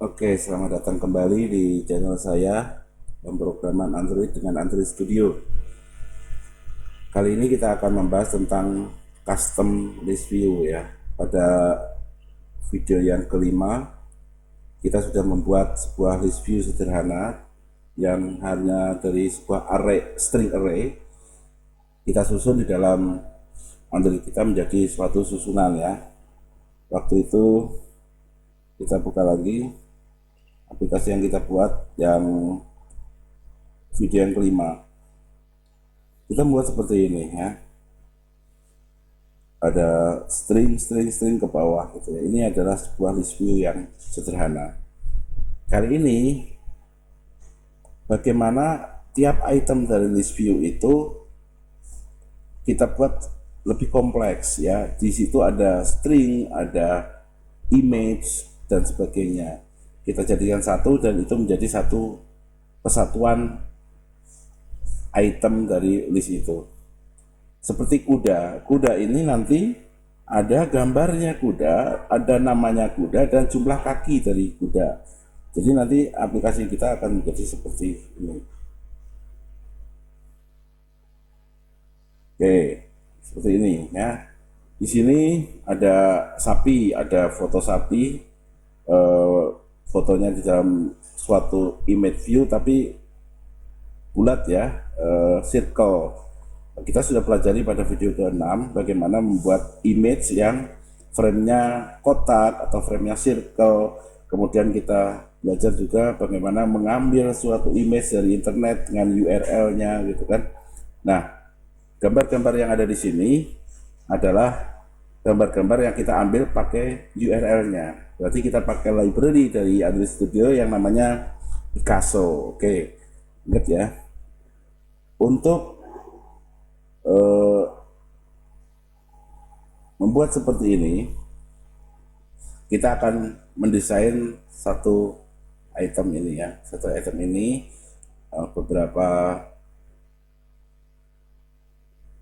Oke, selamat datang kembali di channel saya, pemrograman Android dengan Android Studio. Kali ini kita akan membahas tentang custom list view ya. Pada video yang kelima, kita sudah membuat sebuah list view sederhana yang hanya dari sebuah array, string array, kita susun di dalam Android kita menjadi suatu susunan ya. Waktu itu kita buka lagi aplikasi yang kita buat yang video yang kelima. Kita membuat seperti ini ya, ada string ke bawah gitu ya. Ini adalah sebuah list view yang sederhana. Kali ini bagaimana tiap item dari list view itu kita buat lebih kompleks ya. Di situ ada string, ada image dan sebagainya. Kita jadikan satu dan itu menjadi satu kesatuan item dari list itu. Seperti kuda. Kuda ini nanti ada gambarnya kuda, ada namanya kuda, dan jumlah kaki dari kuda. Jadi nanti aplikasi kita akan menjadi seperti ini. Oke, seperti ini ya. Di sini ada sapi, ada foto sapi, fotonya di dalam suatu image view tapi bulat ya, circle. Kita sudah pelajari pada video ke-6 bagaimana membuat image yang framenya kotak atau framenya circle. Kemudian kita belajar juga bagaimana mengambil suatu image dari internet dengan URL-nya gitu kan. Nah, gambar-gambar yang ada di sini adalah gambar-gambar yang kita ambil pakai URL-nya. Berarti kita pakai library dari Android Studio yang namanya Picasso. Oke, ingat ya. Untuk membuat seperti ini, kita akan mendesain satu item ini ya. Satu item ini beberapa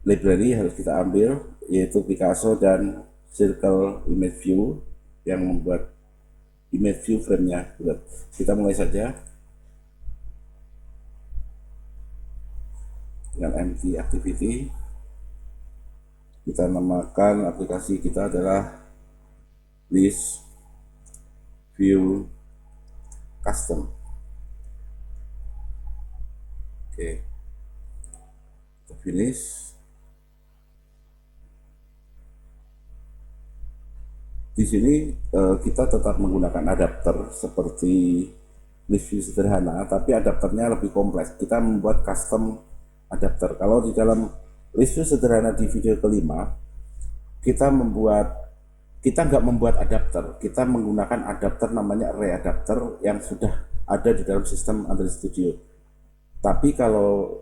library harus kita ambil, yaitu Picasso dan Circle Image View yang membuat image view frame-nya. Kita mulai saja dengan empty activity. Kita namakan aplikasi kita adalah list view custom. Oke, kita finish. Di sini kita tetap menggunakan adapter seperti list view sederhana, tapi adapternya lebih kompleks. Kita membuat custom adapter. Kalau di dalam list view sederhana di video kelima, kita nggak membuat adapter, kita menggunakan adapter namanya array adapter yang sudah ada di dalam sistem Android Studio. Tapi kalau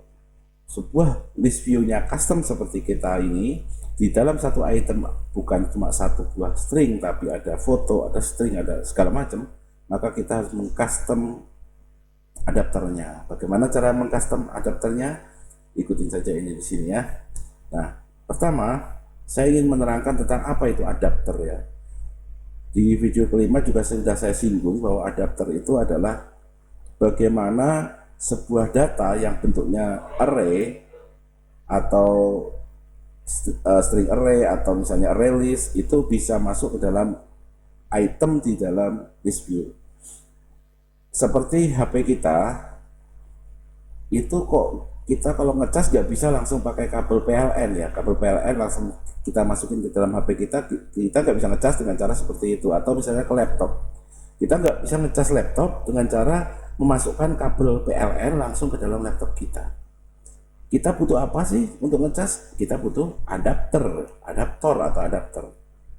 sebuah list view-nya custom seperti kita ini, di dalam satu item bukan cuma satu buah string, tapi ada foto, ada string, ada segala macam, maka kita harus mengcustom adapternya. Bagaimana cara mengcustom adapternya? Ikutin saja ini di sini ya. Nah, pertama saya ingin menerangkan tentang apa itu adapter ya. Di video kelima juga sudah saya singgung bahwa adapter itu adalah bagaimana sebuah data yang bentuknya array atau string array atau misalnya array list itu bisa masuk ke dalam item di dalam list view. Seperti HP kita itu kok kita kalau ngecas nggak bisa langsung pakai kabel PLN ya, kabel PLN langsung kita masukin ke dalam HP kita nggak bisa ngecas dengan cara seperti itu. Atau misalnya ke laptop, kita nggak bisa ngecas laptop dengan cara memasukkan kabel PLN langsung ke dalam laptop kita. Kita butuh apa sih untuk ngecas? Kita butuh adapter atau adapter.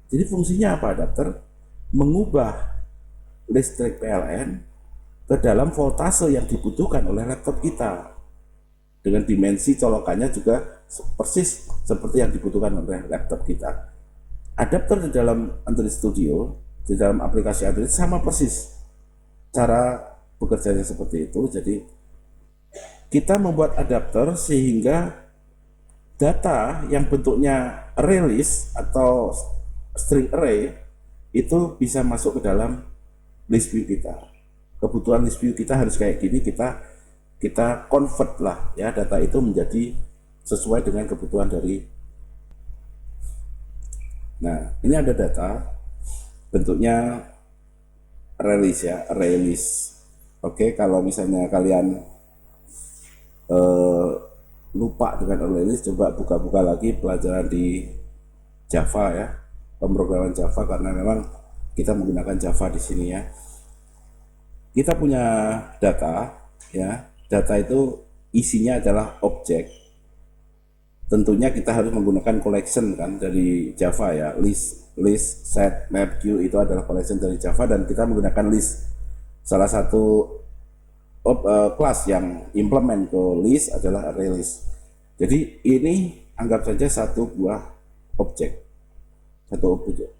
Jadi fungsinya apa adapter? Mengubah listrik PLN ke dalam voltase yang dibutuhkan oleh laptop kita, dengan dimensi colokannya juga persis seperti yang dibutuhkan oleh laptop kita. Adapter di dalam Android Studio, di dalam aplikasi Android sama persis cara bekerjanya seperti itu. Jadi kita membuat adapter sehingga data yang bentuknya array list atau string array itu bisa masuk ke dalam list view kita. Kebutuhan list view kita harus kayak gini, kita convert lah ya data itu menjadi sesuai dengan kebutuhan dari. Nah, ini ada data bentuknya release ya, release. Oke, kalau misalnya kalian lupa dengan release, coba buka-buka lagi pelajaran di Java ya, pemrograman Java, karena memang kita menggunakan Java di sini ya. Kita punya data ya, data itu isinya adalah objek. Tentunya kita harus menggunakan collection kan dari Java ya, list, set, map, queue itu adalah collection dari Java, dan kita menggunakan list. Salah satu kelas yang implement ke list adalah ArrayList. Jadi ini anggap saja satu buah objek,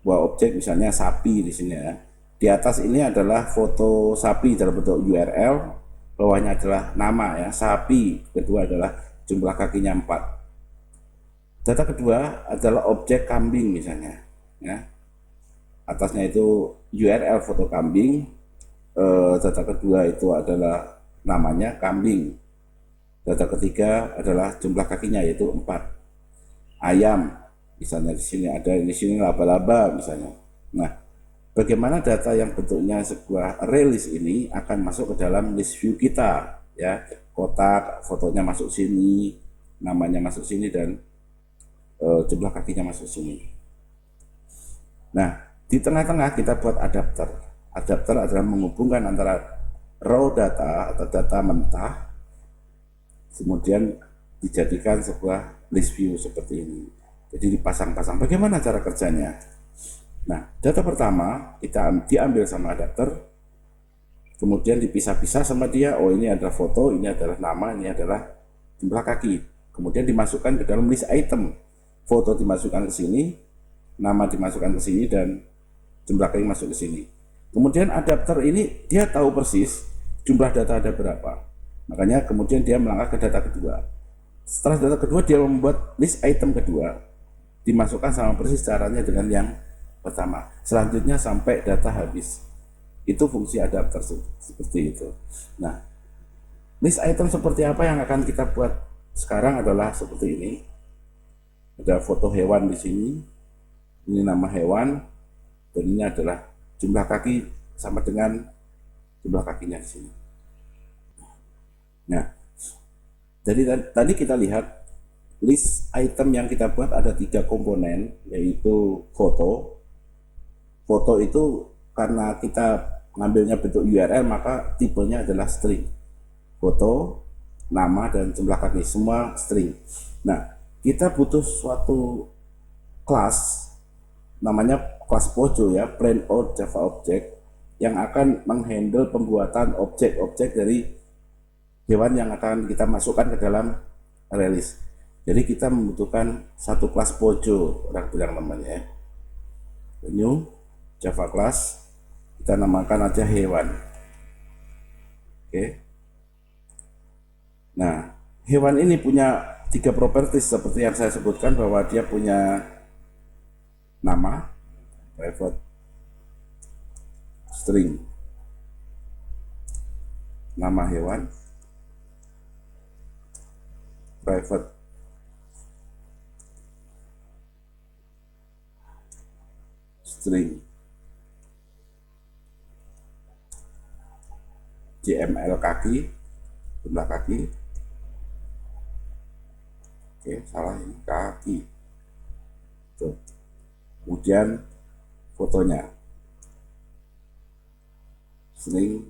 buah objek misalnya sapi di sini ya. Di atas ini adalah foto sapi dalam bentuk URL, bawahnya adalah nama ya, sapi. Kedua adalah jumlah kakinya 4. Data kedua adalah objek kambing misalnya ya. Atasnya itu URL foto kambing. Data kedua itu adalah namanya kambing. Data ketiga adalah jumlah kakinya yaitu 4. Ayam misalnya di sini ada, di sini laba-laba misalnya. Nah, bagaimana data yang bentuknya sebuah release ini akan masuk ke dalam list view kita ya. Kotak, fotonya masuk sini, namanya masuk sini, dan jumlah kakinya masuk sini. Nah, di tengah-tengah kita buat adapter. Adapter adalah menghubungkan antara raw data atau data mentah, kemudian dijadikan sebuah list view seperti ini. Jadi dipasang-pasang. Bagaimana cara kerjanya? Nah, data pertama kita diambil sama adapter, kemudian dipisah-pisah sama dia. Oh, ini adalah foto, ini adalah nama, ini adalah jumlah kaki. Kemudian dimasukkan ke dalam list item. Foto dimasukkan ke sini, nama dimasukkan ke sini, dan jumlah kaki masuk ke sini. Kemudian adapter ini dia tahu persis jumlah data ada berapa. Makanya kemudian dia melangkah ke data kedua. Setelah data kedua dia membuat list item kedua. Dimasukkan sama persis caranya dengan yang pertama. Selanjutnya sampai data habis. Itu fungsi adapter seperti itu. Nah, list item seperti apa yang akan kita buat sekarang adalah seperti ini. Ada foto hewan di sini. Ini nama hewan, dan ini adalah jumlah kaki sama dengan jumlah kakinya di sini. Nah, jadi tadi kita lihat list item yang kita buat ada 3 komponen, yaitu foto. Foto itu karena kita ngambilnya bentuk URL, maka tipenya adalah string. Foto, nama, dan jumlah kaki semua string. Nah, kita butuh suatu kelas namanya kelas Pojo ya, plain old Java object, yang akan menghandle pembuatan objek-objek dari hewan yang akan kita masukkan ke dalam release. Jadi kita membutuhkan satu kelas Pojo, orang bilang namanya ya. New Java class, kita namakan aja hewan. Oke. Nah, hewan ini punya 3 properties seperti yang saya sebutkan, bahwa dia punya nama, private string, nama hewan, private string, JML kaki, jumlah kaki. Oke, salah ini, kaki. Tuh. Kemudian fotonya, string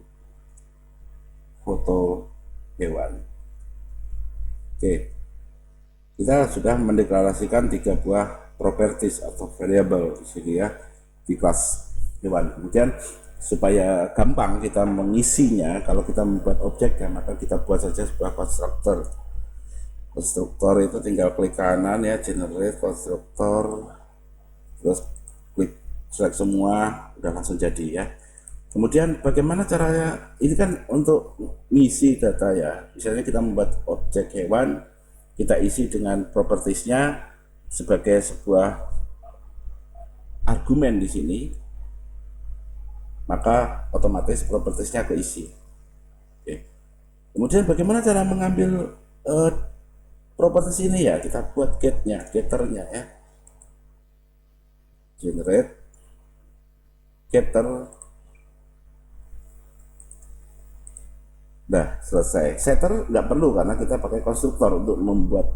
foto hewan. Oke, kita sudah mendeklarasikan 3 buah properties atau variable di sini ya, di kelas hewan. Kemudian supaya gampang kita mengisinya, kalau kita membuat objek ya, maka kita buat saja sebuah konstruktor. Konstruktor itu tinggal klik kanan ya, generate konstruktor, terus klik select semua, udah langsung jadi ya. Kemudian bagaimana caranya? Ini kan untuk ngisi data ya. Misalnya kita membuat objek hewan, kita isi dengan propertiesnya sebagai sebuah argumen di sini. maka otomatis propertiesnya keisi. Oke. Kemudian bagaimana cara mengambil properties ini ya, kita buat getternya ya, generate getter. Nah, selesai. Setter nggak perlu karena kita pakai konstruktor untuk membuat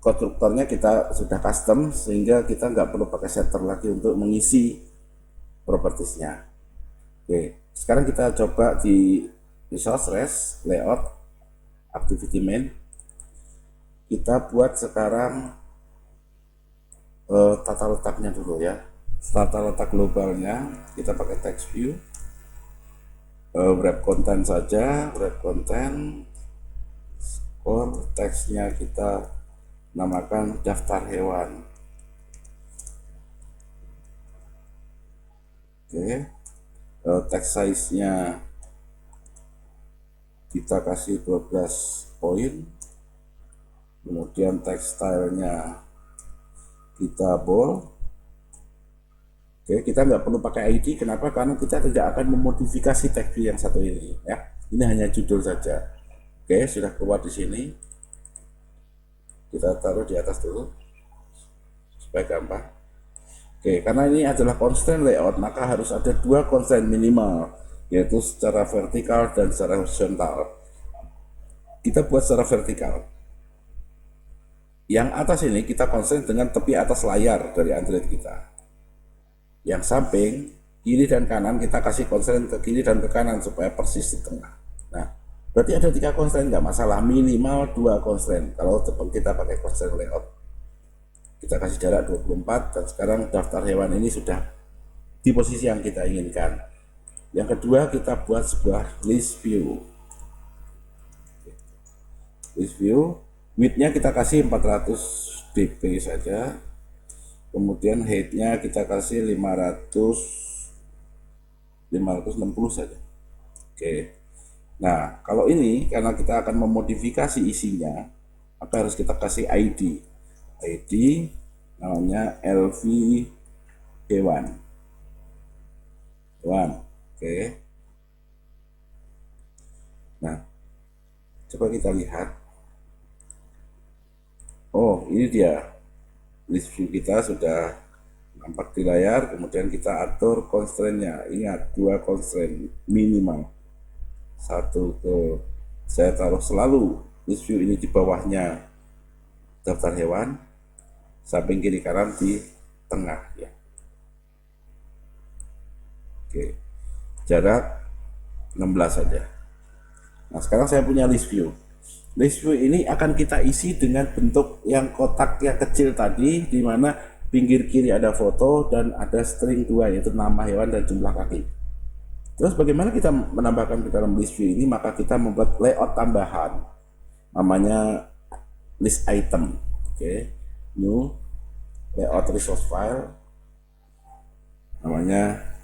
konstruktornya, kita sudah custom sehingga kita nggak perlu pakai setter lagi untuk mengisi propertiesnya. Oke, sekarang kita coba di resource res layout activity main. Kita buat sekarang tata letaknya dulu ya. Tata letak globalnya kita pakai text view. Wrap content saja, wrap content core, teksnya kita namakan daftar hewan. Oke, text size nya kita kasih 12 poin, kemudian text style-nya kita bold. Oke, kita nggak perlu pakai ID. Kenapa? Karena kita tidak akan memodifikasi tag view yang satu ini ya. Ini hanya judul saja. Oke, sudah keluar di sini. Kita taruh di atas dulu supaya gampang. Oke, karena ini adalah constraint layout, maka harus ada dua constraint minimal, yaitu secara vertikal dan secara horizontal. Kita buat secara vertikal. Yang atas ini kita constraint dengan tepi atas layar dari Android kita. Yang samping, kiri dan kanan kita kasih constraint ke kiri dan ke kanan supaya persis di tengah. Nah, berarti ada 3 constraint, nggak masalah, minimal 2 constraint. Kalau kita pakai constraint layout, kita kasih jarak 24, dan sekarang daftar hewan ini sudah di posisi yang kita inginkan. Yang kedua, kita buat sebuah list view. List view, width-nya kita kasih 400 dp saja. Kemudian height-nya kita kasih 560 saja. Oke. Nah, kalau ini karena kita akan memodifikasi isinya, maka harus kita kasih ID. ID namanya LV hewan. Oke. Nah, coba kita lihat. Oh, ini dia. List view kita sudah nampak di layar, kemudian kita atur constraint-nya. Ingat, 2 constraint minimal. Saya taruh selalu list view ini di bawahnya daftar hewan, samping kiri kanan di tengah ya. Oke, jarak 16 saja. Nah, sekarang saya punya list view. List view ini akan kita isi dengan bentuk yang kotak yang kecil tadi, di mana pinggir kiri ada foto dan ada string 2, yaitu nama hewan dan jumlah kaki. Terus bagaimana kita menambahkan ke dalam list view ini? Maka kita membuat layout tambahan, namanya list item. Oke, new layout resource file, namanya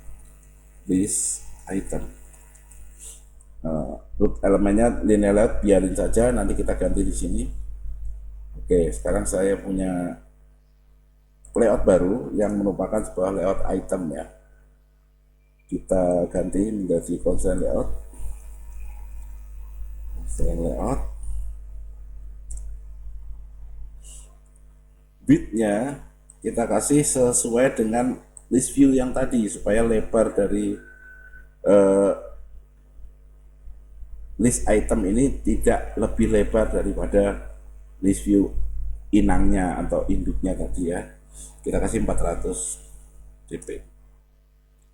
list item. Root elemennya linear layout biarin saja, nanti kita ganti di sini. Oke, sekarang saya punya layout baru yang merupakan sebuah layout item ya. Kita ganti menjadi constraint layout. Constraint layout. Width-nya kita kasih sesuai dengan list view yang tadi supaya lebar dari list item ini tidak lebih lebar daripada list view inangnya atau induknya tadi ya. Kita kasih 400 dp.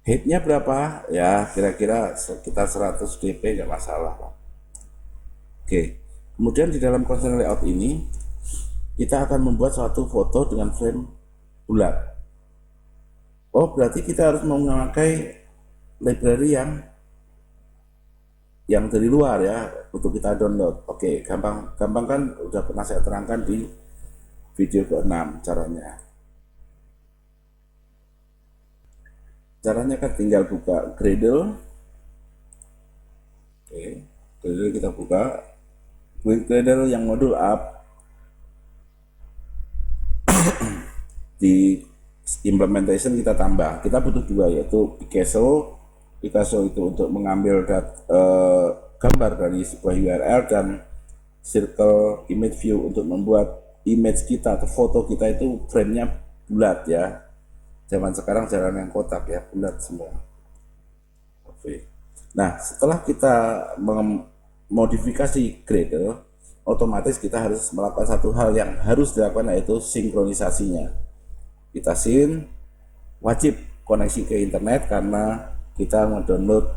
Height-nya berapa? Ya kira-kira sekitar 100 dp, nggak masalah lah. Oke, kemudian di dalam constraint layout ini kita akan membuat suatu foto dengan frame bulat. Oh, berarti kita harus memakai library yang dari luar ya untuk kita download. Oke, gampang kan, udah pernah saya terangkan di video ke-6 caranya. Caranya kan tinggal buka Gradle. Oke, Gradle kita buka. Gradle yang modul up. Di implementation kita tambah. Kita butuh 2, yaitu Picasso Picasso itu untuk mengambil gambar dari sebuah URL, dan circle image view untuk membuat image kita atau foto kita itu frame-nya bulat ya. Zaman sekarang jarang yang kotak ya, bulat semua. Oke. Nah, setelah kita modifikasi Gradle, otomatis kita harus melakukan satu hal yang harus dilakukan, yaitu sinkronisasinya. Kita wajib koneksi ke internet karena kita mendownload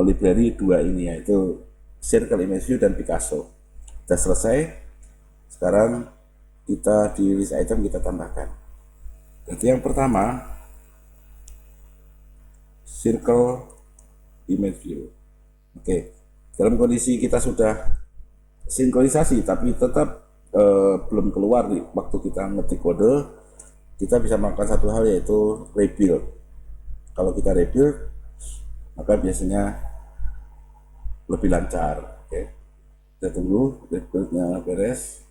library dua ini, yaitu Circle Image View dan Picasso. Sudah selesai. Sekarang kita di list item kita tambahkan. Jadi yang pertama, Circle Image View. Oke, dalam kondisi kita sudah sinkronisasi tapi tetap belum keluar nih waktu kita ngetik kode, kita bisa melakukan satu hal, yaitu rebuild. Kalau kita rebuild, maka biasanya lebih lancar. Oke, kita tunggu rebuildnya beres.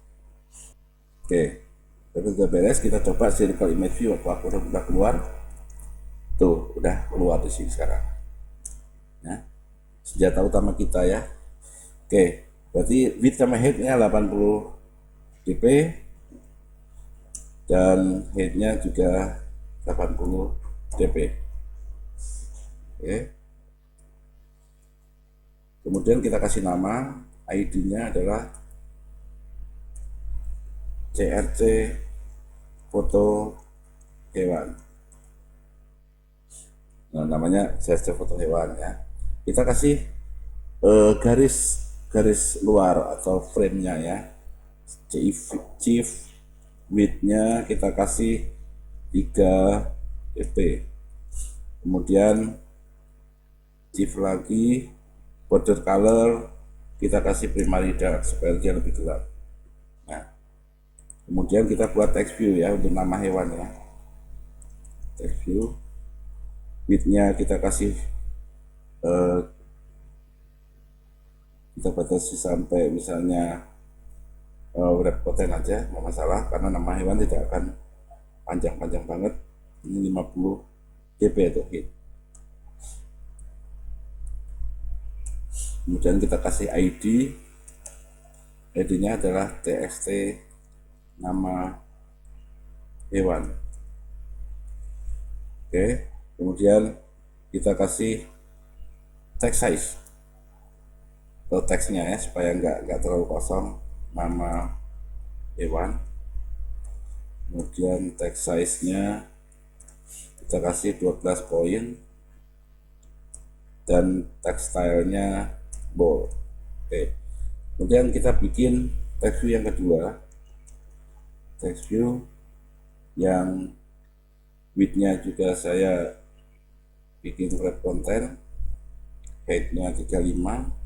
Oke, rebuild udah beres, kita coba circle image view. Apakah kode udah keluar? Tuh, udah keluar di sini sekarang. Nah, senjata utama kita ya. Oke, berarti width sama height-nya 80 dp dan height-nya juga 80 dp. Oke. Kemudian kita kasih nama, ID-nya adalah CRC foto hewan. Nah, namanya CRC foto hewan ya. Kita kasih garis luar atau frame-nya ya. Chief width-nya kita kasih 3 dp. Kemudian chief lagi, border color kita kasih primary dark supaya dia lebih gelap. Nah, kemudian kita buat text view ya untuk nama hewan ya. Text view, width-nya kita kasih kita batasi sampai misalnya repotен aja, nggak masalah karena nama hewan tidak akan panjang-panjang banget. Ini 50 dp itu hit. Kemudian kita kasih ID-nya adalah txt nama hewan. Oke, kemudian kita kasih text size atau teksnya ya, supaya nggak terlalu kosong, nama hewan. Kemudian text size-nya kita kasih 12 poin dan text style-nya bold. Oke, kemudian kita bikin text view yang kedua, text view yang width-nya juga saya bikin wrap content, height-nya 35.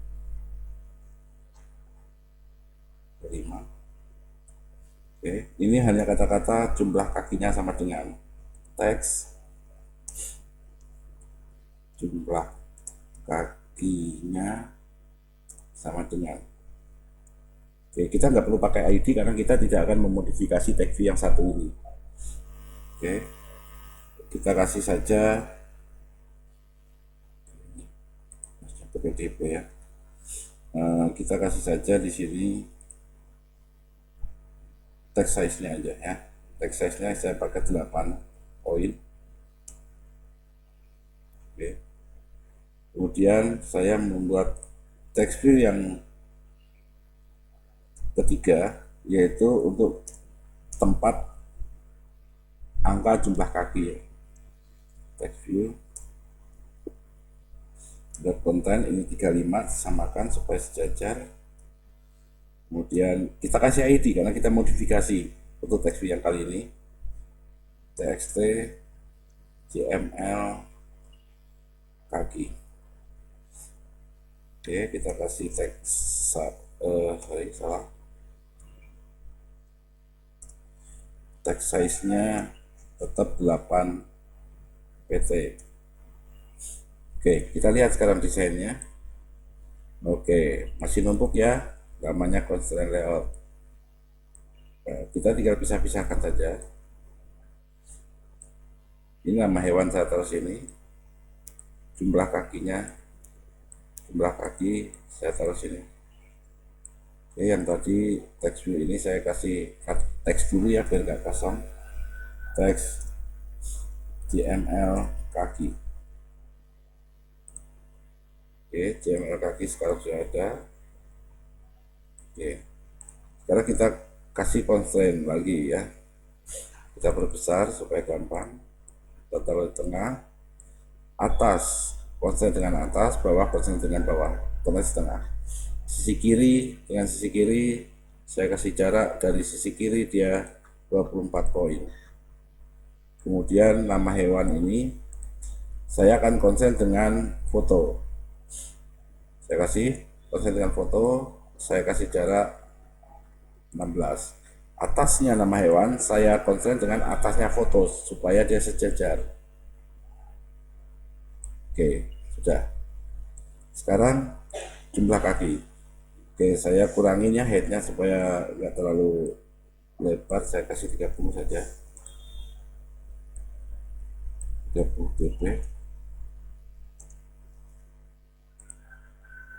Oke, ini hanya kata-kata, jumlah kakinya sama dengan teks, jumlah kakinya sama dengan. Oke, kita nggak perlu pakai ID karena kita tidak akan memodifikasi text view yang satu ini. Oke, kita kasih saja PDP ya. Kita kasih saja di sini text size-nya aja ya. Text size-nya saya pakai 8 poin. Oke. Kemudian saya membuat text view yang ketiga, yaitu untuk tempat angka jumlah kaki ya. Text view wrap content ini 35, samakan supaya sejajar. Kemudian kita kasih ID karena kita modifikasi untuk text view yang kali ini, txt cml kaki. Oke, kita kasih text salah, text size-nya tetap 8 pt. Oke, kita lihat sekarang desainnya. Oke, masih numpuk ya, namanya constraint layout. Nah, kita tinggal pisah-pisahkan saja. Ini nama hewan saya taruh sini, jumlah kakinya, jumlah kaki saya taruh sini. Oke, yang tadi text view ini saya kasih teks dulu ya biar nggak kosong. Teks HTML kaki. Oke, HTML kaki sekarang sudah ada. Oke, sekarang kita kasih constraint lagi ya. Kita perbesar supaya gampang. Kita taruh di tengah, atas constraint dengan atas, bawah constraint dengan bawah, tengah. Sisi kiri dengan sisi kiri saya kasih jarak dari sisi kiri dia 24 poin. Kemudian nama hewan ini saya akan konsen dengan foto. Saya kasih konsen dengan foto, saya kasih jarak 16. Atasnya nama hewan saya konsen dengan atasnya foto supaya dia sejajar. Oke, sudah. Sekarang jumlah kaki. Oke, saya kurangin ya headnya supaya nggak terlalu lebar, saya kasih 30 saja. 30 dp.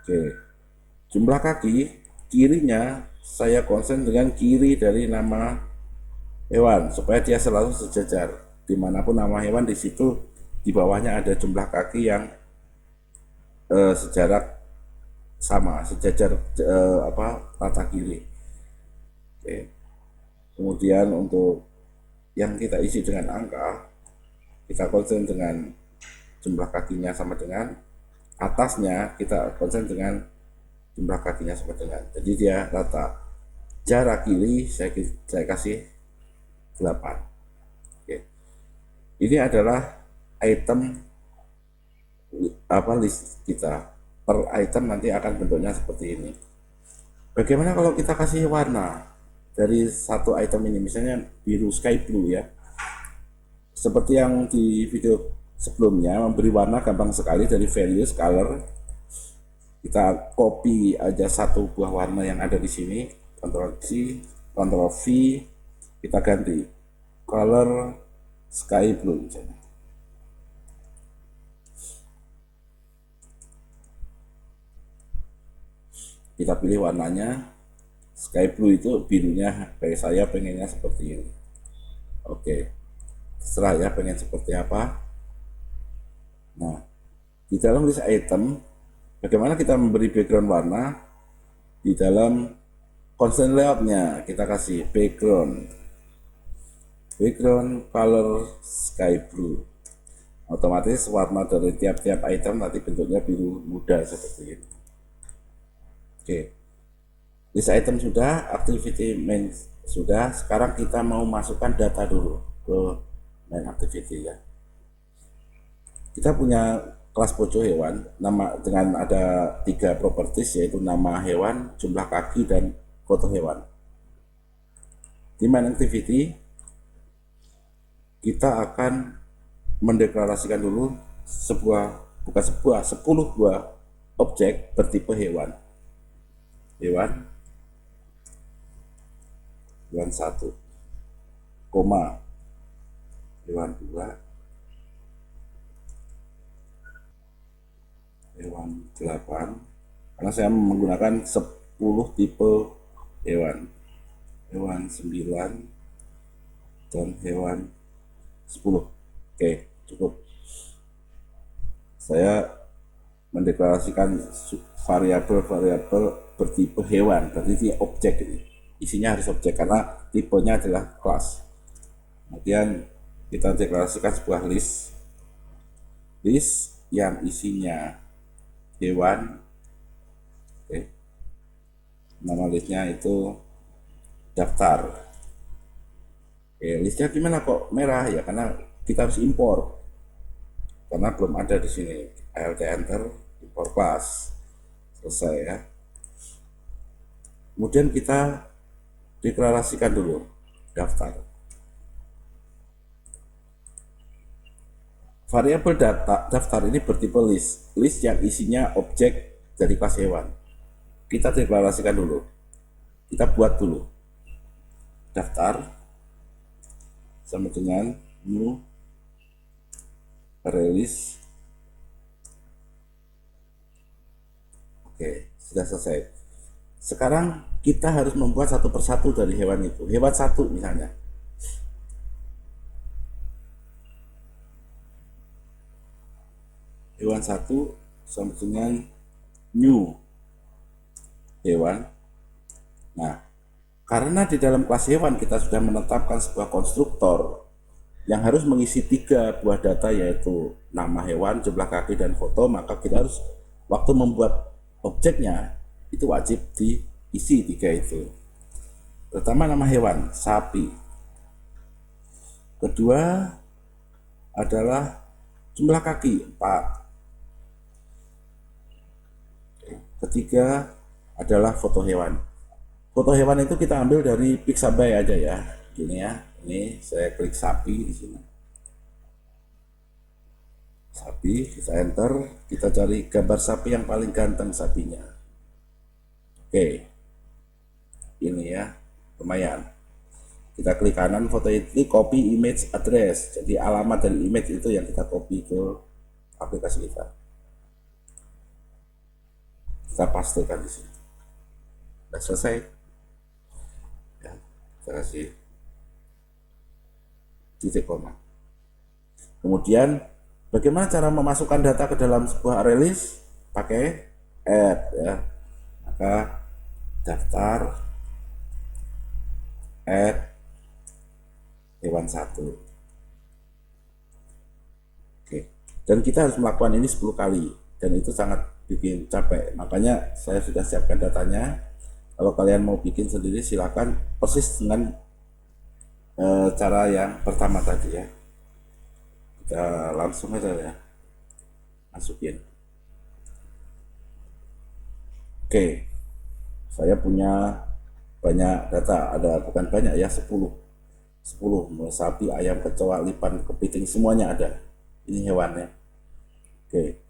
Oke, jumlah kaki kirinya saya konsen dengan kiri dari nama hewan supaya dia selalu sejajar. Dimanapun nama hewan di situ di bawahnya ada jumlah kaki yang sejarak sama, sejajar rata kiri. Oke. Kemudian untuk yang kita isi dengan angka, kita konsen dengan jumlah kakinya sama dengan atasnya, kita konsen dengan jumlah kakinya sama dengan, jadi dia rata. Jarak kiri saya kasih 8. Oke. Ini adalah item list kita. Per item nanti akan bentuknya seperti ini. Bagaimana kalau kita kasih warna dari satu item ini, misalnya biru sky blue ya, seperti yang di video sebelumnya, memberi warna gampang sekali dari values color. Kita copy aja satu buah warna yang ada di sini, Ctrl C, Ctrl V, kita ganti color sky blue misalnya. Kita pilih warnanya sky blue, itu birunya kayak saya pengennya seperti ini. Oke, terserah ya pengen seperti apa. Nah, di dalam list item bagaimana kita memberi background warna? Di dalam constraint layoutnya kita kasih background color sky blue. Otomatis warna dari tiap-tiap item nanti bentuknya biru muda seperti ini. Oke, list item sudah, activity main sudah. Sekarang kita mau masukkan data dulu ke main activity ya. Kita punya kelas pojok hewan, nama dengan ada 3 properties, yaitu nama hewan, jumlah kaki, dan foto hewan. Di main activity kita akan mendeklarasikan dulu 10 buah objek bertipe hewan. Hewan 1, koma, hewan 2, hewan 8, karena saya menggunakan 10 tipe hewan 9, dan hewan 10. Oke, cukup. Saya mendeklarasikan variabel bertipe hewan, berarti ini objek, ini isinya harus objek karena tipenya adalah kelas. Kemudian kita deklarasikan sebuah list yang isinya hewan. Oke. Nama listnya itu daftar. Oke, listnya gimana kok merah ya? Karena kita harus impor, karena belum ada di sini. Alt enter, impor class, selesai ya. Kemudian kita deklarasikan dulu daftar. Variabel daftar ini bertipe list yang isinya objek dari kelas hewan. Kita deklarasikan dulu, kita buat dulu daftar sama dengan new release Oke, sudah selesai. Sekarang kita harus membuat satu persatu dari hewan itu. Hewan satu misalnya. Hewan satu sama dengan new hewan. Nah, karena di dalam kelas hewan kita sudah menetapkan sebuah konstruktor yang harus mengisi 3 buah data, yaitu nama hewan, jumlah kaki, dan foto, maka kita harus waktu membuat objeknya itu wajib diisi 3 itu. Pertama nama hewan, sapi. Kedua adalah jumlah kaki, 4. Ketiga adalah foto hewan. Foto hewan itu kita ambil dari Pixabay aja ya. Gini ya. Ini saya klik sapi di sini. Sapi, kita enter, kita cari gambar sapi yang paling ganteng sapinya. Oke. Ini ya. Lumayan. Kita klik kanan, foto itu copy image address. Jadi alamat dari image itu yang kita copy ke aplikasi kita. Kita pastekan di sini. Sudah selesai. Ya, kita kasih titik koma. Kemudian bagaimana cara memasukkan data ke dalam sebuah array list? Pakai add ya. Maka daftar add hewan 1. Oke. Dan kita harus melakukan ini 10 kali dan itu sangat bikin capek. Makanya saya sudah siapkan datanya. Kalau kalian mau bikin sendiri silakan, persis dengan cara yang pertama tadi ya. Kita langsung aja ya masukin. Oke, saya punya banyak data, ada bukan banyak ya, 10 sapi, ayam, kecoa, lipan, kepiting, semuanya ada. Ini hewannya. Oke,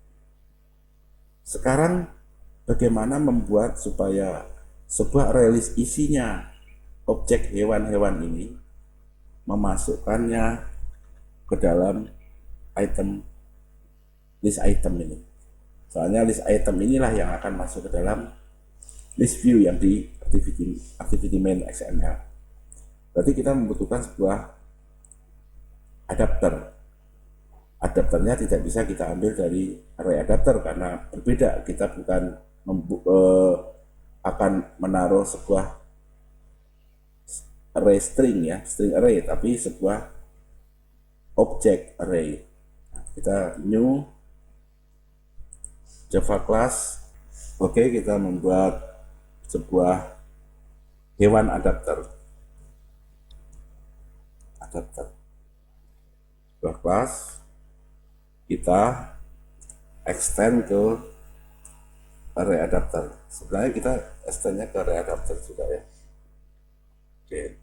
sekarang bagaimana membuat supaya sebuah rilis isinya objek hewan-hewan ini memasukkannya ke dalam list item ini. Soalnya list item inilah yang akan masuk ke dalam list view yang di activity main XML. Berarti kita membutuhkan sebuah adapter. Adapternya tidak bisa kita ambil dari array adapter karena berbeda. Kita bukan akan menaruh sebuah array string ya, string array, tapi sebuah object array. Kita new Java class. Oke, kita membuat sebuah hewan adapter. Sebuah class kita extend ke array adapter. Sebenarnya kita extendnya ke array adapter juga ya. Oke.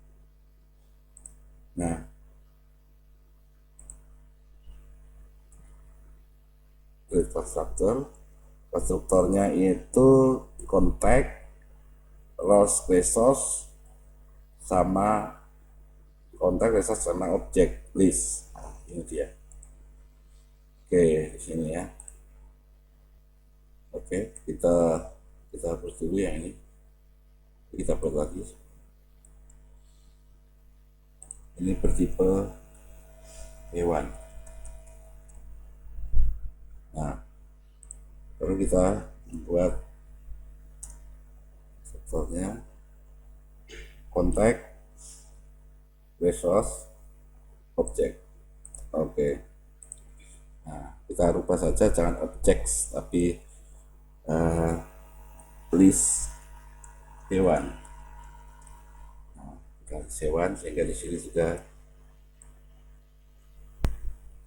Nah, konstruktornya itu contact, rows resource, sama contact resource sama object list. Nah, ini dia. Oke, di sini ya. Oke, kita hapus dulu yang ini. Kita buat lagi. Ini bertipe hewan. Nah, baru kita membuat sektornya contact resource object. Oke. Nah, kita rubah saja, jangan objects tapi list hewan. Nah, kita list hewan sehingga di sini sudah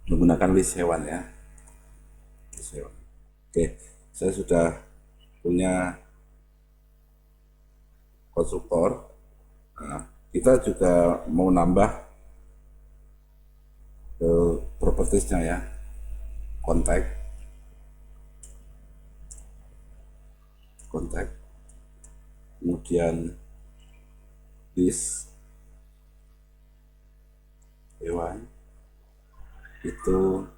menggunakan list hewan ya. List hewan. Oke, saya sudah punya konstruktor. Nah, kita juga mau nambah ke propertiesnya ya. Contact, kemudian list hewan, itu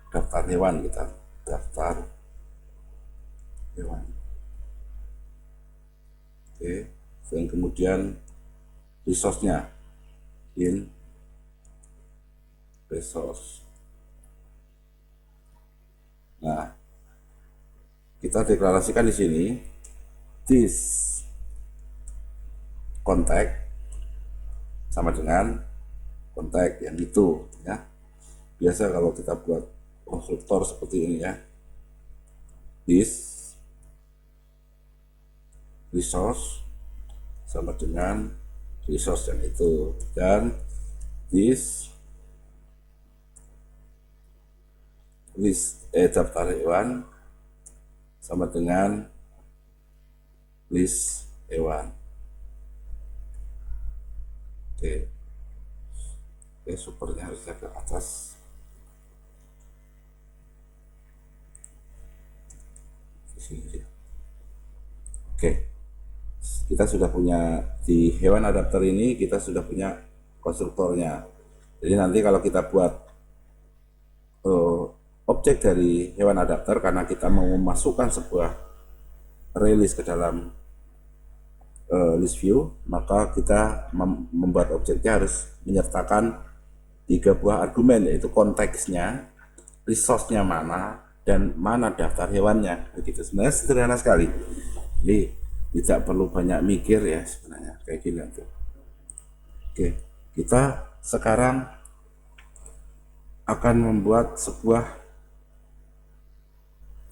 daftar hewan, kita daftar Oke, dan kemudian resource-nya in resource. Nah, kita deklarasikan di sini this contact sama dengan contact yang itu ya. Biasa kalau kita buat konstruktor seperti ini ya, this resource sama dengan resource yang itu, dan this list daftar hewan sama dengan list hewan. Oke, supernya harusnya ke atas. Di sini. Oke, kita sudah punya di hewan adapter ini, kita sudah punya konstruktornya. Jadi nanti kalau kita buat objek dari hewan adapter, karena kita mau memasukkan sebuah release ke dalam list view, maka kita membuat objeknya harus menyertakan 3 buah argumen, yaitu konteksnya, resource-nya mana, dan mana daftar hewannya. Begitu, sebenarnya sederhana sekali. Jadi tidak perlu banyak mikir ya sebenarnya, kayak gini tuh. Oke, kita sekarang akan membuat sebuah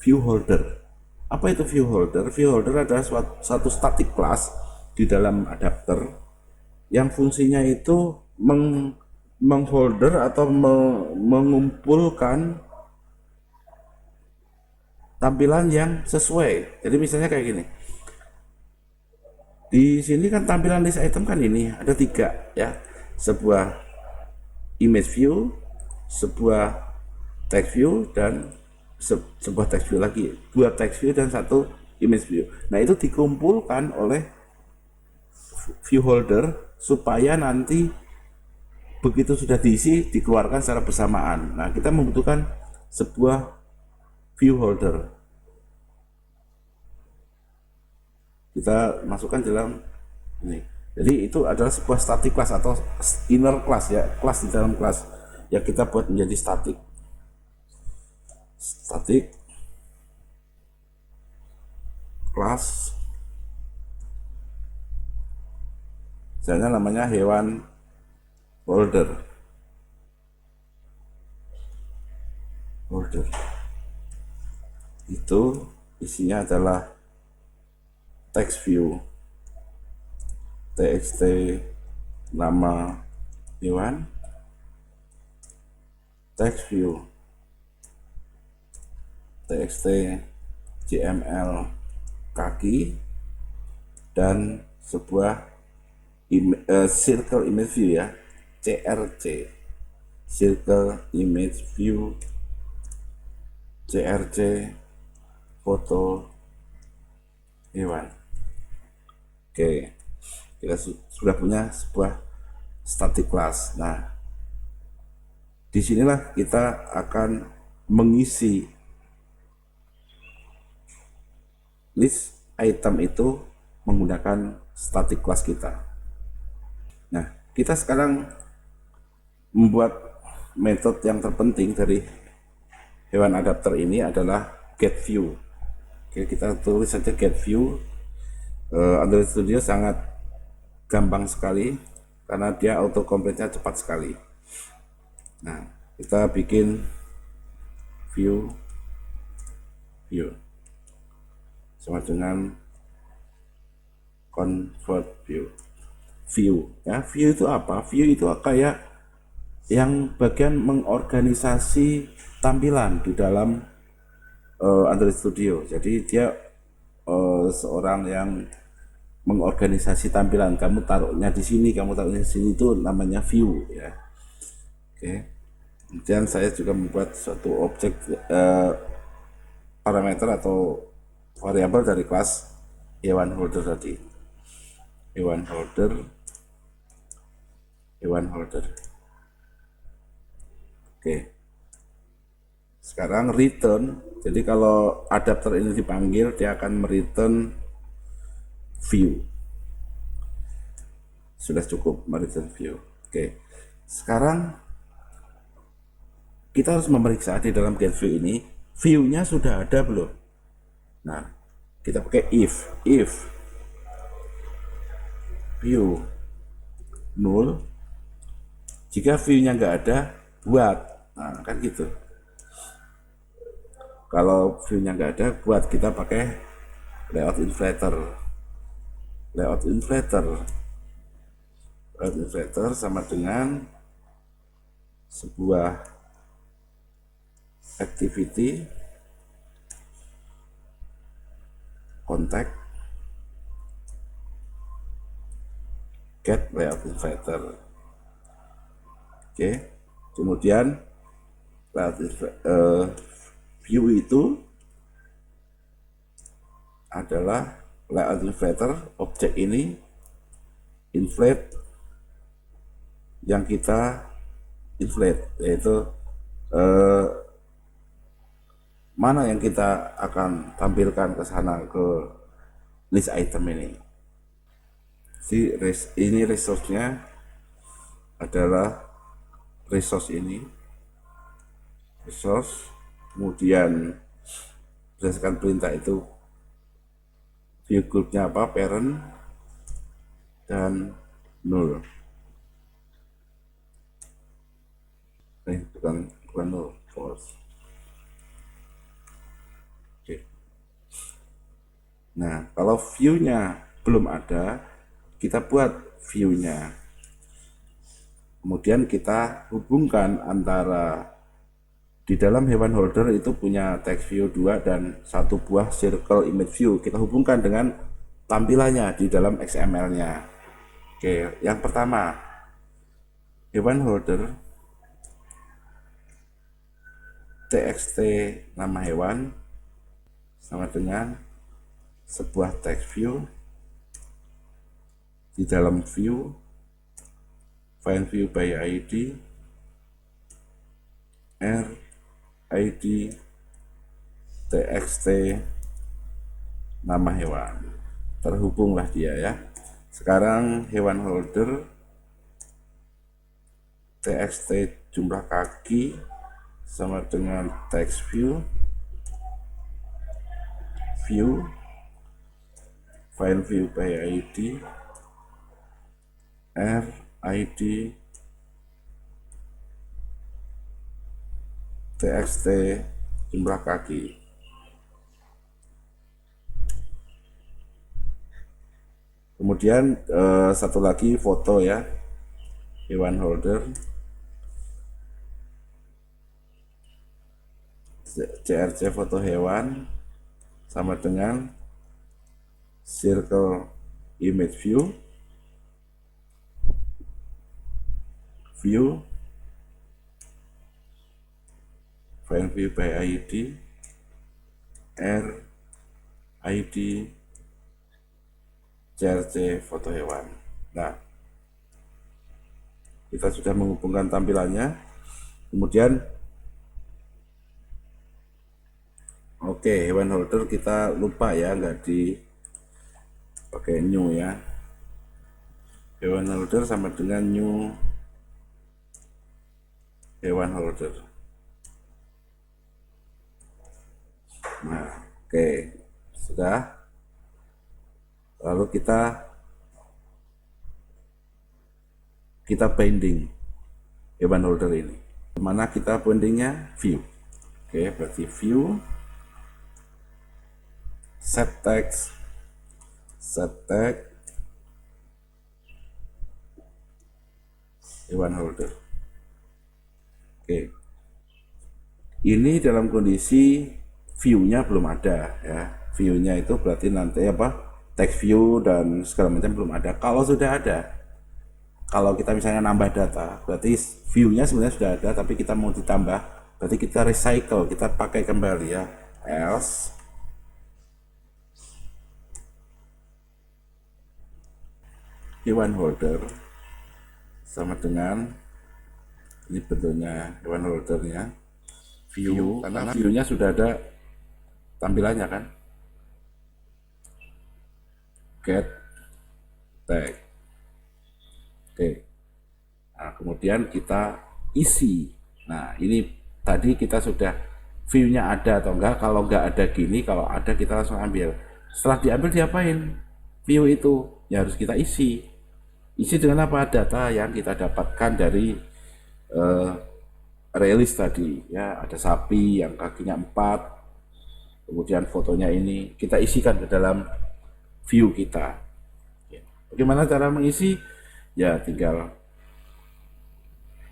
view holder. Apa itu view holder? View holder adalah satu static class di dalam adapter yang fungsinya itu mengholder atau mengumpulkan tampilan yang sesuai. Jadi misalnya kayak gini. Di sini kan tampilan list item kan ini ada 3 ya. Sebuah image view, sebuah text view, dan sebuah text view lagi. 2 text view dan 1 image view. Nah, itu dikumpulkan oleh view holder supaya nanti begitu sudah diisi dikeluarkan secara bersamaan. Nah, kita membutuhkan sebuah view holder. Kita masukkan dalam ini. Jadi itu adalah sebuah static class atau inner class ya, kelas di dalam kelas yang kita buat menjadi static. Static class, misalnya namanya hewan holder. Itu isinya adalah text view, txt nama hewan, text view, txt jml kaki, dan sebuah circle image view ya, crc, circle image view, crc foto hewan. Oke, kita sudah punya sebuah static class. Nah, disinilah kita akan mengisi list item itu menggunakan static class kita. Nah, kita sekarang membuat metode yang terpenting dari hewan adapter ini adalah get view. Oke, kita tulis saja get view. Android Studio sangat gampang sekali karena dia auto complete-nya cepat sekali. Nah, kita bikin view sama dengan convert view ya. View itu apa? View itu kayak yang bagian mengorganisasi tampilan di dalam Android Studio. Jadi dia seorang yang mengorganisasi tampilan. Kamu taruhnya di sini, kamu taruhnya di sini, itu namanya view ya. Oke. Kemudian saya juga membuat suatu objek parameter atau variabel dari kelas hewan holder tadi. Hewan holder. Oke. Sekarang return. Jadi kalau adapter ini dipanggil, dia akan mereturn view. sudah cukup mereturn view. Oke, sekarang kita harus memeriksa di dalam get view ini view-nya sudah ada belum. Nah, kita pakai if view null, jika view-nya nggak ada buat. Nah, kan gitu. Kalau view-nya nggak ada buat, kita pakai layout inflator. Layout inflator sama dengan sebuah activity contact get layout inflator. Oke, kemudian layout view itu adalah layout inflator objek ini inflate yang kita inflate, yaitu mana yang kita akan tampilkan ke sana ke list item ini. Ini resource-nya adalah resource ini, resource, kemudian berdasarkan perintah itu view groupnya apa, parent dan null. Bukan null, false. Oke. Nah, kalau view-nya belum ada, kita buat view-nya. Kemudian kita hubungkan antara di dalam hewan holder itu punya text view 2 dan satu buah circle image view. Kita hubungkan dengan tampilannya di dalam XML-nya. Oke, yang pertama, hewan holder txt nama hewan sama dengan sebuah text view. Di dalam view, find view by ID, r id txt nama hewan, terhubunglah dia ya. Sekarang hewan holder txt jumlah kaki sama dengan text view find view by ID, r id txt jumlah kaki. Kemudian satu lagi foto ya, hewan holder crc foto hewan sama dengan circle image view find view by ID, r id crc foto hewan. Nah, kita sudah menghubungkan tampilannya. Kemudian oke, hewan holder kita lupa ya, nggak di pakai new ya. Hewan holder sama dengan new hewan holder. Nah, oke, sudah. Lalu kita binding hewan holder ini. Mana kita bindingnya? View. Oke, berarti view set tag hewan holder. Oke, ini dalam kondisi view-nya belum ada ya. View-nya itu berarti nanti apa, text view dan segala macam belum ada. Kalau sudah ada, kalau kita misalnya nambah data, berarti view-nya sebenarnya sudah ada, tapi kita mau ditambah, berarti kita recycle, kita pakai kembali ya. Else hewan holder sama dengan ini bentuknya hewan holdernya view, karena view-nya sudah ada tampilannya kan, get tag Oke. Nah, kemudian kita isi. Nah, ini tadi kita sudah view-nya ada atau enggak. Kalau enggak ada gini, kalau ada kita langsung ambil. Setelah diambil diapain? View itu ya harus kita isi. Isi dengan apa? Data yang kita dapatkan dari eh, rilis tadi. Ya, ada sapi yang kakinya 4, kemudian fotonya ini kita isikan ke dalam view kita. Bagaimana cara mengisi? Ya, tinggal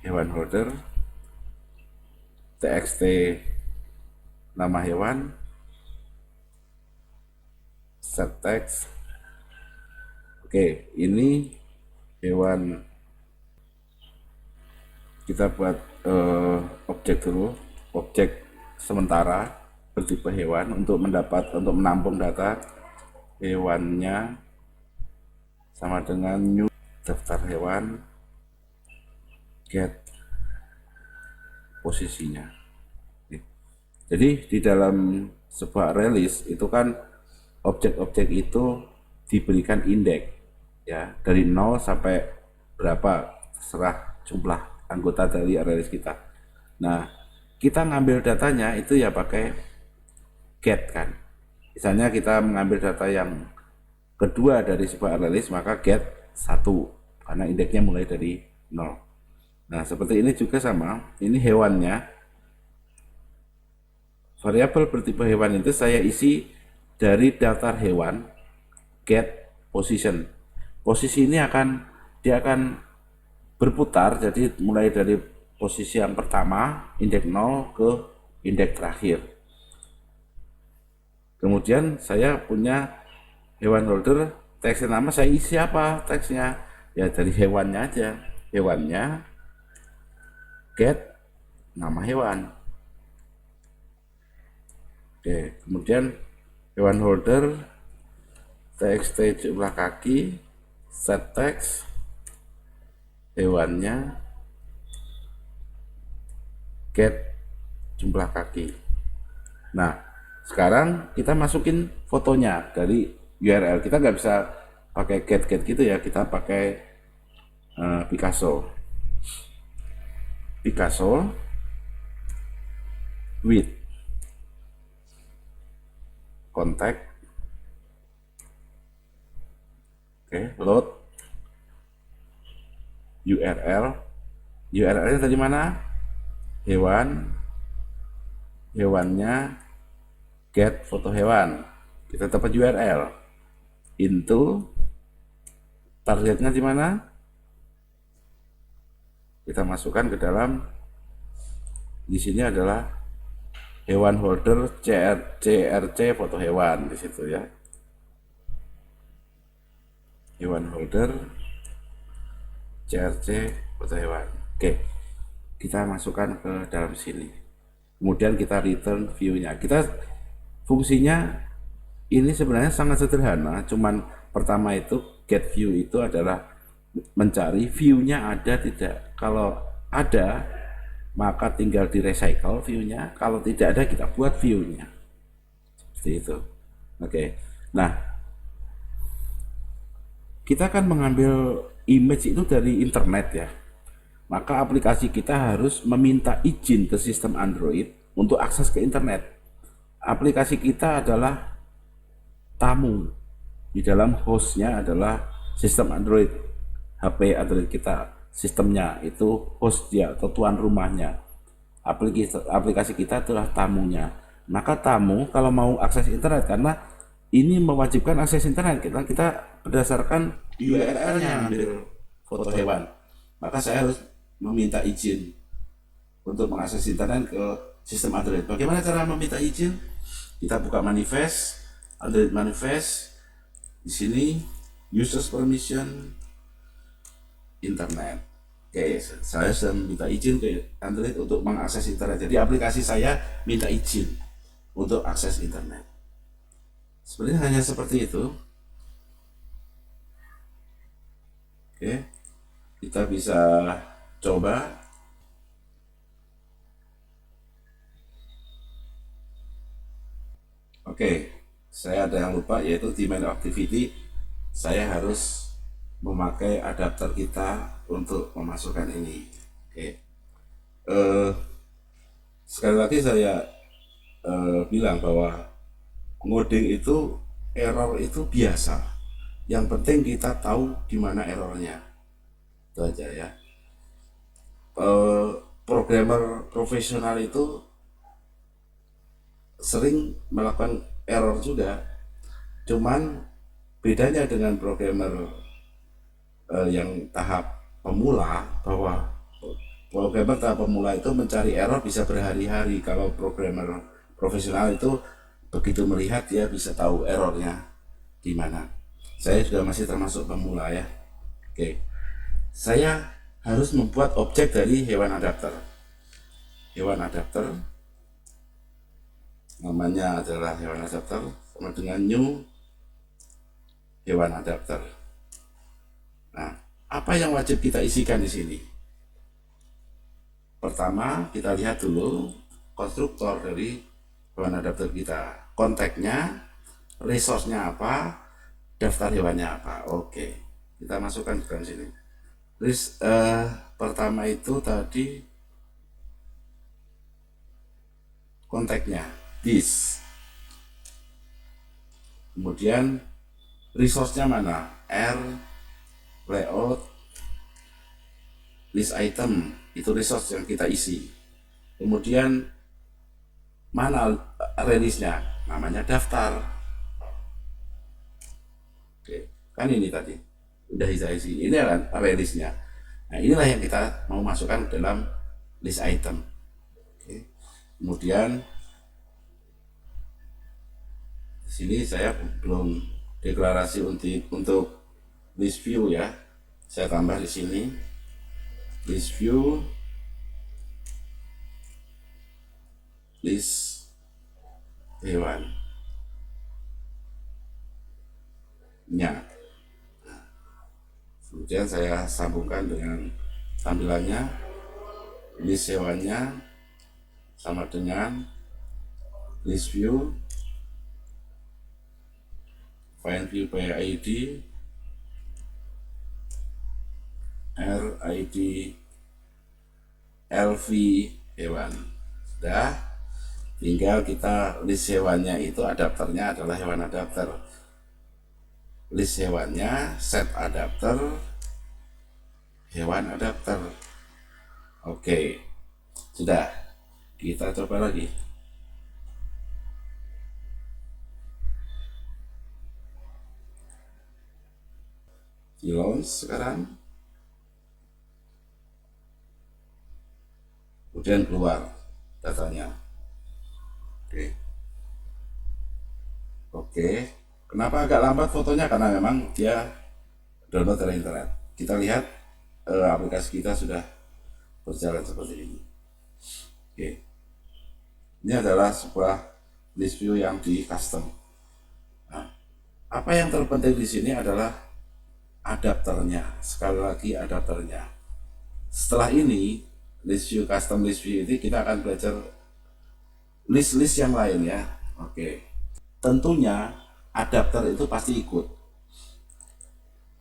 hewan holder, txt nama hewan, set text. Oke, ini hewan, kita buat objek dulu, objek sementara bertipe hewan untuk menampung data hewannya sama dengan new daftar hewan, get posisinya. Jadi di dalam sebuah release itu kan objek-objek itu diberikan indeks ya, dari 0 sampai berapa terserah jumlah anggota dari release kita. Nah, kita ngambil datanya itu ya pakai get kan. Misalnya kita mengambil data yang kedua dari sebuah release, maka get 1 karena indeksnya mulai dari 0. Nah, seperti ini juga sama. Ini hewannya. Variabel bertipe hewan itu saya isi dari daftar hewan get position. Posisi ini dia akan berputar, jadi mulai dari posisi yang pertama indeks 0 ke indeks terakhir. Kemudian saya punya hewan holder, teks nama saya isi apa teksnya? Ya dari hewannya aja. Hewannya get nama hewan. Oke, kemudian hewan holder txt jumlah kaki, set text hewannya get jumlah kaki. Nah, sekarang kita masukin fotonya dari URL. Kita nggak bisa pakai get gitu ya, kita pakai Picasso with kontak. Oke, load URL-nya tadi mana? Hewannya get foto hewan. Kita dapat URL. Into targetnya di mana? Kita masukkan ke dalam, di sini adalah hewan holder CRC foto hewan di situ ya. Hewan holder CRC foto hewan. Oke, kita masukkan ke dalam sini. Kemudian kita return view-nya. Kita fungsinya ini sebenarnya sangat sederhana. Cuman pertama itu get view itu adalah mencari view-nya ada tidak. Kalau ada, maka tinggal di recycle view-nya. Kalau tidak ada, kita buat view-nya. Seperti itu. Oke. Nah, kita kan mengambil image itu dari internet ya. Maka aplikasi kita harus meminta izin ke sistem Android untuk akses ke internet. Aplikasi kita adalah tamu. Di dalam hostnya adalah sistem Android. HP Android kita, sistemnya itu host dia atau tuan rumahnya. Aplikasi kita adalah tamunya. Maka tamu kalau mau akses internet, karena ini mewajibkan akses internet, kita berdasarkan URL-nya ambil foto hewan. Maka saya harus meminta izin untuk mengakses internet ke sistem Android. Bagaimana cara meminta izin? Kita buka manifest, Android manifest. Di sini users permission internet. Oke, saya sudah minta izin ke Android untuk mengakses internet. Jadi aplikasi saya minta izin untuk akses internet. Sebenarnya hanya seperti itu. Oke, kita bisa coba. Oke, saya ada yang lupa, yaitu di main activity saya harus memakai adapter kita untuk memasukkan ini. Oke. Eh, Sekali lagi saya bilang bahwa ngoding itu error itu biasa. Yang penting kita tahu di mana errornya. Itu aja ya. Programmer profesional itu sering melakukan error juga. Cuman bedanya dengan programmer yang tahap pemula, bahwa programmer tahap pemula itu mencari error bisa berhari-hari. Kalau programmer profesional itu begitu melihat dia bisa tahu errornya di mana. Saya juga masih termasuk pemula ya. Oke, saya harus membuat objek dari hewan adapter. Hewan adapter namanya adalah hewan adapter, sama dengan new hewan adapter. Nah, apa yang wajib kita isikan di sini? Pertama, kita lihat dulu konstruktor dari hewan adapter kita. Konteksnya, resource-nya apa, daftar hewannya apa. Oke, kita masukkan ke dalam sini. Pertama itu tadi konteksnya, this. Kemudian resource-nya mana? R, layout, list item, itu resource yang kita isi. Kemudian mana release-nya? Namanya daftar. Oke, kan ini tadi udah saya isi. Ini kan release-nya. Nah, inilah yang kita mau masukkan dalam list item. Oke. Kemudian di sini saya belum deklarasi untuk list view ya. Saya tambah di sini list view, list hewan nya. Kemudian saya sambungkan dengan tampilannya, list hewannya sama dengan list view, find view by ID, RID, LV hewan. Sudah, tinggal kita list hewannya itu adapternya adalah hewan adapter. List hewannya set adapter, hewan adapter. Oke, sudah. Kita coba lagi. Di launch sekarang. Kemudian keluar datanya. Oke. Kenapa agak lambat fotonya? Karena memang dia download dari internet. Kita lihat aplikasi kita sudah berjalan seperti ini. Oke. Ini adalah sebuah list view yang di custom. Nah, apa yang terpenting di sini adalah adapternya. Sekali lagi adapternya. Setelah ini list view, custom list view ini kita akan belajar list-list yang lain ya. Oke. Tentunya adapter itu pasti ikut.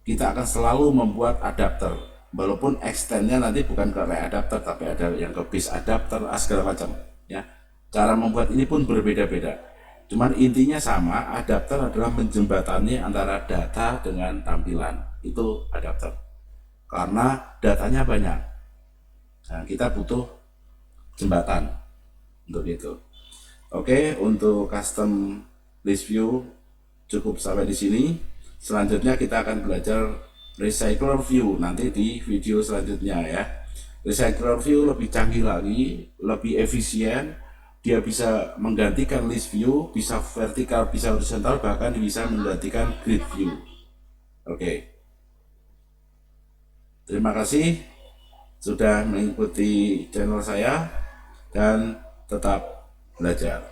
Kita akan selalu membuat adapter, walaupun extendnya nanti bukan ke adapter tapi ada yang ke base adapter, segala macam ya. Cara membuat ini pun berbeda-beda. Cuman intinya sama, adapter adalah menjembatani antara data dengan tampilan. Itu adapter. Karena datanya banyak. Nah, kita butuh jembatan untuk itu. Oke, untuk custom list view cukup sampai di sini. Selanjutnya kita akan belajar recycler view nanti di video selanjutnya ya. Recycler view lebih canggih lagi, lebih efisien. Dia bisa menggantikan list view, bisa vertikal, bisa horizontal, bahkan bisa menggantikan grid view. Oke. Terima kasih sudah mengikuti channel saya dan tetap belajar.